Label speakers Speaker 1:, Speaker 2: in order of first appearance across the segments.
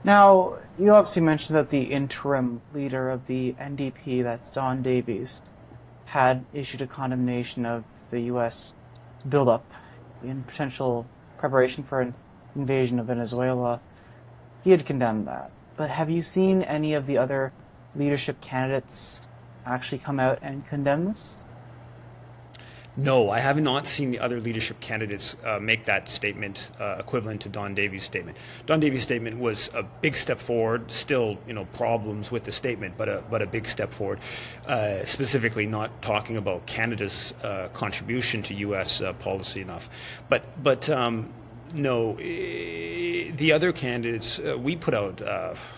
Speaker 1: Now, you obviously mentioned that the interim leader of the NDP, that's Don Davies, had issued a condemnation of the U.S. buildup in potential preparation for an invasion of Venezuela. He had condemned that. But have you seen any of the other leadership candidates actually come out and condemn this?
Speaker 2: No, I have not seen the other leadership candidates make that statement equivalent to Don Davies' statement. Don Davies' statement was a big step forward. Still, problems with the statement, but a big step forward. Specifically, not talking about Canada's contribution to U.S. Policy enough, but. No, the other candidates, we put out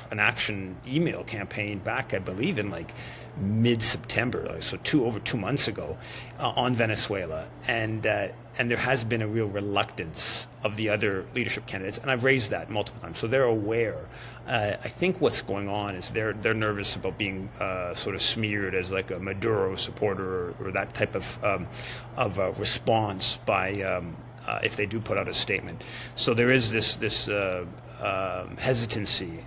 Speaker 2: an action email campaign back, I believe, in like mid-September, so over 2 months ago, on Venezuela, and there has been a real reluctance of the other leadership candidates, and I've raised that multiple times, so they're aware. I think what's going on is they're nervous about being sort of smeared as like a Maduro supporter or that type of response by. If they do put out a statement. So there is this hesitancy.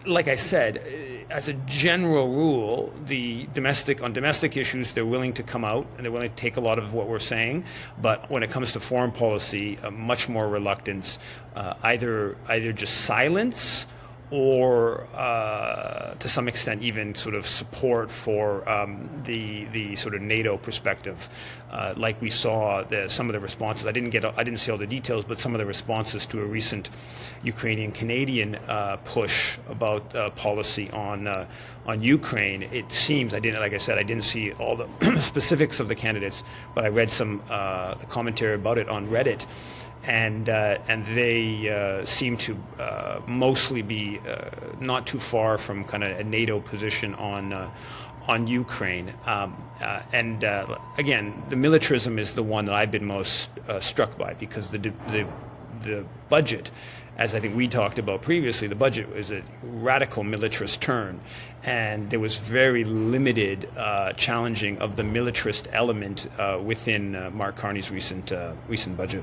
Speaker 2: Like I said, as a general rule, on domestic issues, they're willing to come out and they're willing to take a lot of what we're saying. But when it comes to foreign policy, much more reluctance, either just silence or to some extent even sort of support for the sort of NATO perspective, like we saw some of the responses. I didn't see all the details, but some of the responses to a recent Ukrainian-Canadian push about policy on Ukraine. It seems like I said, I didn't see all the specifics of the candidates, but I read some the commentary about it on Reddit. And they seem to mostly be not too far from kind of a NATO position on Ukraine. Again, the militarism is the one that I've been most struck by, because the budget, as I think we talked about previously, the budget was a radical militarist turn, and there was very limited challenging of the militarist element within Mark Carney's recent budget.